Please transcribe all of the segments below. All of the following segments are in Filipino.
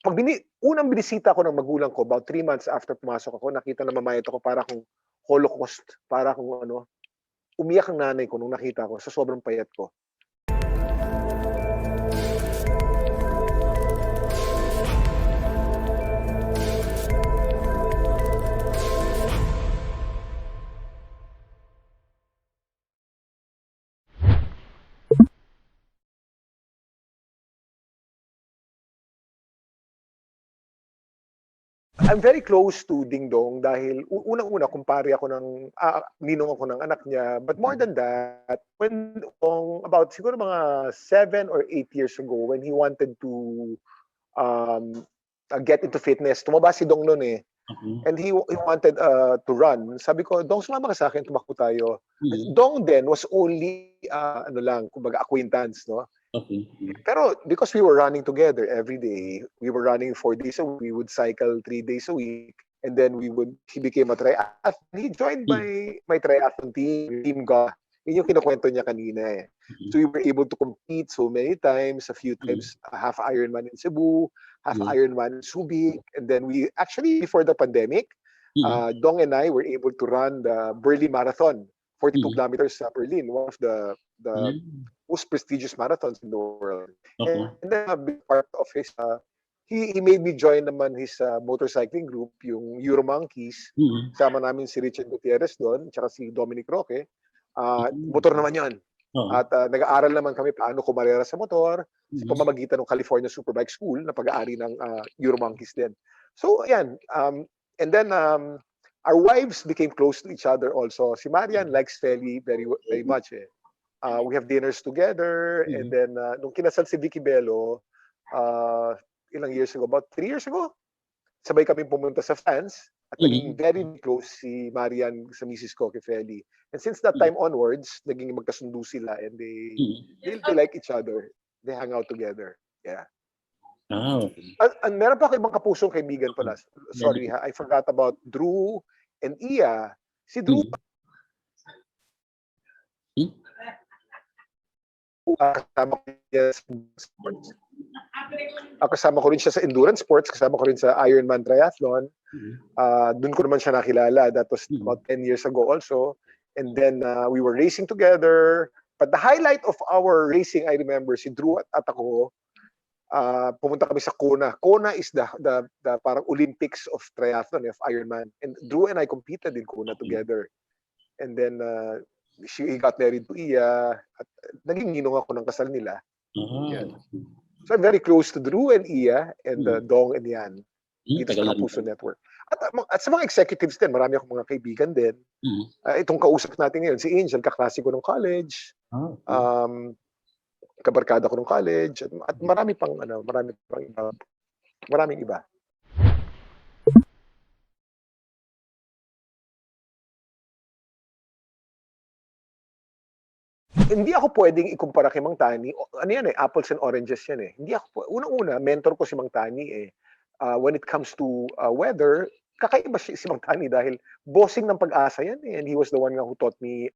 unang binisita ko ng magulang ko, about 3 months after pumasok ako, nakita na mamayat ako para akong Holocaust, para akong ano, umiyak ang nanay ko nung nakita ko sa sobrang payat ko. I'm very close to Dingdong dahil unang-una kumpare ako ng ninong ako ng anak niya. But more than that, when about siguro mga 7 or 8 years ago when he wanted to get into fitness, tumaba si Dong noon eh. And he wanted to run. Sabi ko, Dong, sumama ka sa akin, tumakbo tayo. Dong then was only ano lang, kumbaga acquaintance, no? Pero because we were running together every day, we were running 4 days a week, we would cycle 3 days a week, and then he became a triathlete. He joined my triathlon team ga. Yun yung kinukwento niya kanina eh. So we were able to compete so many times, a few times, half Ironman in Cebu, half Ironman in Subic, and then we actually before the pandemic, Dong and I were able to run the Berlin Marathon, 42 kilometers sa Berlin, one of the most prestigious marathons in the world. And then a big part of his, he made me join naman his motorcycling group, yung Euro Monkeys. Sama namin si Richard Gutierrez doon, tsaka si Dominic Roque. Motor naman yun. At nag-aaral naman kami paano kumarera sa motor sa pamamagitan ng California Superbike School na pag-aari ng Euro Monkeys din. So, ayan. And then, our wives became close to each other also. Si Marian likes Feli very, very much eh. We have dinners together, and then nung kinasal si Vicky Bello, ilang years ago, about 3 years ago, sabay kami pumunta sa France at naging very close si Marian sa misis ko kay Feli. And since that time onwards, naging magkasundo sila and they like each other. They hang out together. Yeah. Meron pa ako ibang kapusong kaibigan pala. Sorry ha, I forgot about Drew and Iya. Si Drew, kasama ko rin siya sa endurance sports, kasama ko rin sa Ironman triathlon. Doon ko naman siya nakilala. That was about 10 years ago also. And then we were racing together. But the highlight of our racing, I remember, si Drew at ako, pumunta kami sa Kona. Kona is the parang Olympics of triathlon, of Ironman. And Drew and I competed in Kona together. And then he got married to Iya. At naging ninong ako ng kasal nila. Yan. So I'm very close to Drew and Iya and Dong and Yan. Dito sa Kapuso Network. At sa mga executives din, marami akong mga kaibigan din. Itong kausap natin ngayon, si Angel, kaklase ko ng college. Kabarkada ko ng college. At marami pang iba. Maraming iba. Hindi ako pwedeng ikumpara kay Mang Tani. Ano yan eh, apples and oranges yan eh. Hindi ako, unang-una, mentor ko si Mang Tani eh. When it comes to weather, kakaiba si Mang Tani dahil bossing ng Pag-asa yan eh. And he was the one who taught me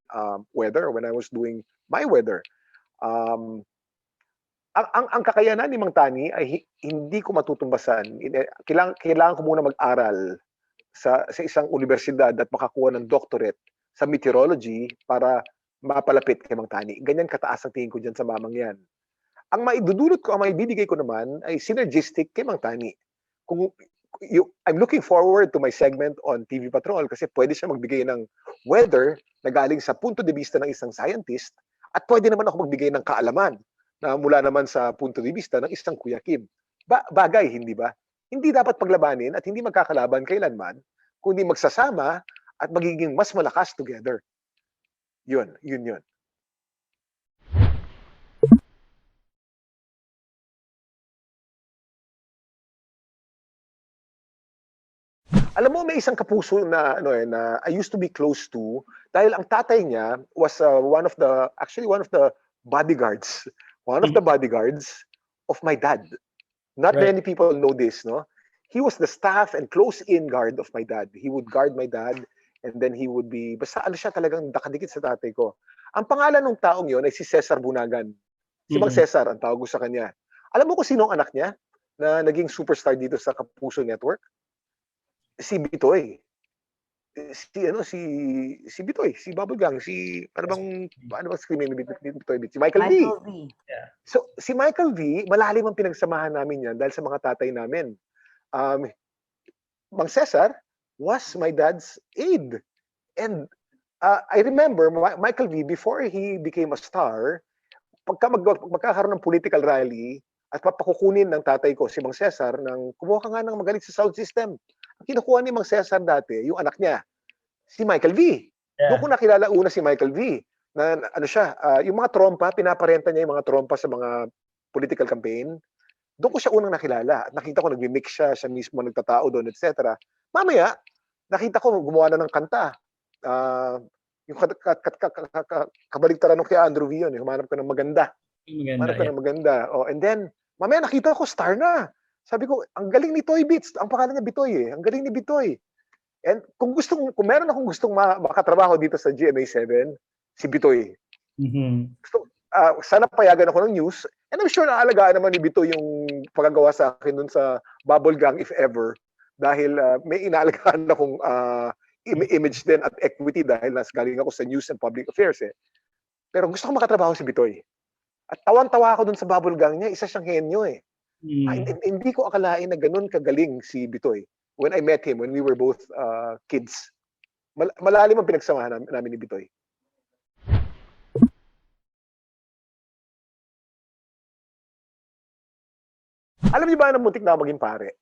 weather when I was doing my weather. Ang kakayanan ni Mang Tani ay hindi ko matutumbasan. Kailangan ko muna mag-aral sa isang universidad at makakuha ng doctorate sa meteorology para mapalapit kay Mang Tani. Ganyan kataas ang tingin ko dyan sa mamang yan. Ang maidudulot ko, ang maibibigay ko naman ay synergistic kay Mang Tani. I'm looking forward to my segment on TV Patrol kasi pwede siya magbigay ng weather na galing sa punto de vista ng isang scientist at pwede naman ako magbigay ng kaalaman na mula naman sa punto de vista ng isang Kuya Kim. Bagay, hindi ba? Hindi dapat paglabanin at hindi magkakalaban kailanman, kundi magsasama at magiging mas malakas together. Yun. Alam mo, may isang kapuso na na I used to be close to dahil ang tatay niya was one of the bodyguards. One of the bodyguards of my dad. Not many people know this, no? He was the staff and close-in guard of my dad. He would guard my dad and then he would be, basta ano siya talagang nakadikit sa tatay ko. Ang pangalan ng taong yon ay si Cesar Bunagan. Si Mang Cesar ang tawag ko sa kanya. Alam mo kung sino ang anak niya? na naging superstar dito sa Kapuso Network? Si Bitoy. Si Bitoy, si Bubblegang, ano bang screen name ni Bitoy? Si Michael V. Yeah. So, si Michael V, malalim ang pinagsamahan namin yan dahil sa mga tatay namin. Mang Cesar was my dad's aide. And I remember, Michael V, before he became a star, pagka magkakaroon ng political rally, at papakukunin ng tatay ko, si Mang Cesar, kumuha ka nga ng magaling sa sound system. Ang kinukuha ni Mang Cesar dati, yung anak niya, si Michael V. Yeah. Doon ko nakilala una si Michael V. Na ano siya, yung mga trompa, pinaparenta niya yung mga trompa sa mga political campaign. Doon ko siya unang nakilala. At nakita ko nagmi-mix siya mismo nagtatao doon, etc. Mamaya, nakita ko gumawa na ng kanta. Yung kabaligtaran nung kay Andrew V yun, humanap ka ng maganda. Humanap ka ng maganda. Oh, and then, mamaya nakita ko star na. Sabi ko, ang galing ni Toy Beats. Ang pangalan niya Bitoy eh. Ang galing ni Bitoy. And kung meron akong gustong makatrabaho dito sa GMA 7, si Bitoy. So, sana payagan ako ng news. And I'm sure naalagaan naman ni Bitoy yung pagagawa sa akin dun sa Bubble Gang if ever. Dahil may inaalagaan akong image din at equity dahil galing ako sa news and public affairs eh. Pero gusto ko makatrabaho si Bitoy. At tawan-tawa ako dun sa Bubble Gang niya. Isa siyang henyo eh. Hindi ko akalain na ganun kagaling si Bitoy. When I met him, when we were both kids. Malalim ang pinagsamahan namin ni Bitoy. Alam niyo ba na muntik na maging pare?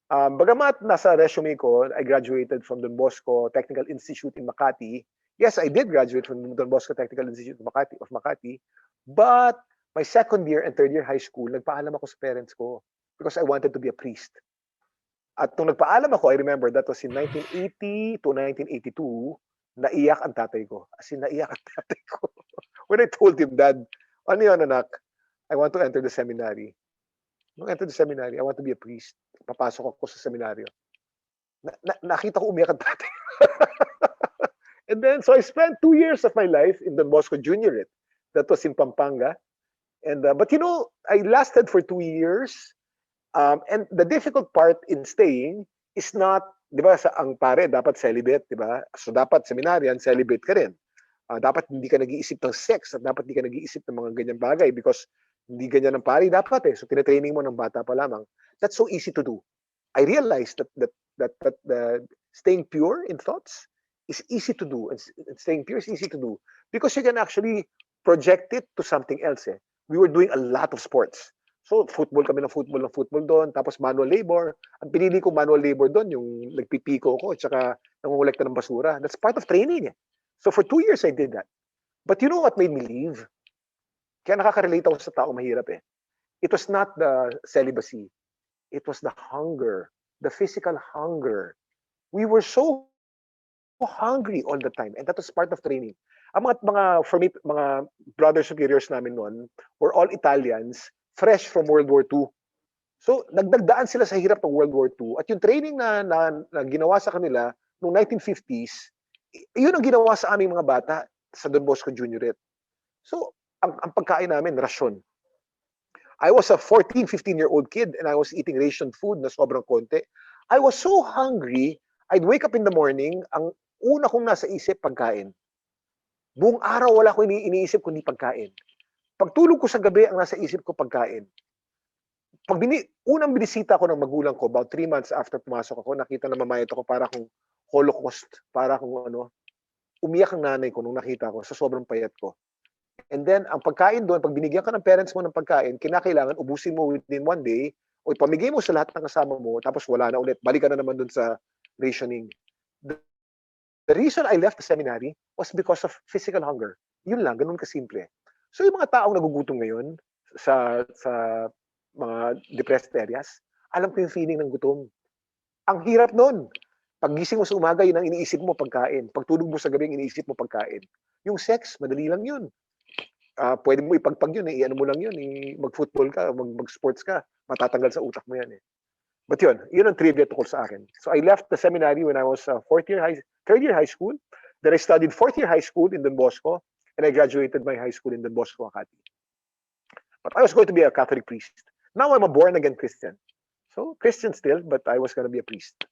Bagamat nasa resume ko, I graduated from Don Bosco Technical Institute in Makati. Yes, I did graduate from Don Bosco Technical Institute of Makati. But my second year and third year high school, nagpaalam ako sa parents ko because I wanted to be a priest. At nung nagpaalam ako, I remember that was in 1980 to 1982, naiyak ang tatay ko. As in, naiyak ang tatay ko. When I told him, Dad, ano yun anak? I want to enter the seminary. Nung enter the seminary, I want to be a priest. Papasok ako sa seminaryo. Nakita ko umiyak ang tatay. And then, so I spent 2 years of my life in Don Bosco Juniorate. That was in Pampanga. And but you know, I lasted for 2 years. And the difficult part in staying is not, di ba, ang pare dapat celibate, di ba? So dapat seminaryan, celibate ka rin. Dapat hindi ka nag-iisip ng sex at dapat hindi ka nag-iisip ng mga ganyang bagay because hindi ganyan ang pare dapat eh. So tinetraining mo ng bata pa lamang. That's so easy to do. I realized that staying pure in thoughts is easy to do, and staying pure is easy to do because you can actually project it to something else eh. We were doing a lot of sports. So, football kami ng football doon. Tapos manual labor. Ang pinili ko manual labor doon, yung nagpipiko ko at saka nangungulekta ng basura. That's part of training eh. So, for 2 years, I did that. But you know what made me leave? Kaya nakaka-relate ako sa tao mahirap eh. It was not the celibacy. It was the hunger. The physical hunger. We were so hungry all the time. And that was part of training. Ang for me, mga brother superiors namin noon were all Italians, fresh from World War II. So, nagdagdaan sila sa hirap ng World War II. At yung training na ginawa sa kanila noong 1950s, yun ang ginawa sa aming mga bata sa Don Bosco Juniorate. So, ang pagkain namin, rasyon. I was a 14, 15-year-old kid and I was eating ration food na sobrang konti. I was so hungry, I'd wake up in the morning, ang una kong nasa isip, pagkain. Buong araw wala ko iniisip kundi pagkain. Pagtulog ko sa gabi, ang nasa isip ko pagkain. Unang binisita ko ng magulang ko, about 3 months after pumasok ako, nakita na mamayat ako para akong Holocaust, para akong umiyak ang nanay ko nung nakita ko sa sobrang payat ko. And then, ang pagkain doon, pag binigyan ka ng parents mo ng pagkain, kinakailangan ubusin mo within 1 day, o ipamigay mo sa lahat ng kasama mo, tapos wala na ulit. Balik ka na naman doon sa rationing. The reason I left the seminary was because of physical hunger. Yun lang, ganun kasimple. So yung mga taong nagugutom ngayon sa mga depressed areas, alam ko yung feeling ng gutom. Ang hirap nun. Paggising mo sa umaga, yun ang iniisip mo pagkain. Pagtulog mo sa gabi, iniisip mo pagkain. Yung sex, madali lang yun. Pwede mo ipagpag yun, iano mo lang yun, mag-football ka, mag-sports ka, matatanggal sa utak mo yan eh. But yun ang trivia tungkol sa akin. So I left the seminary when I was third year high school. Then I studied 4th year high school in Don Bosco. And I graduated my high school in Don Bosco, Makati. But I was going to be a Catholic priest. Now I'm a born-again Christian. So, Christian still, but I was gonna be a priest.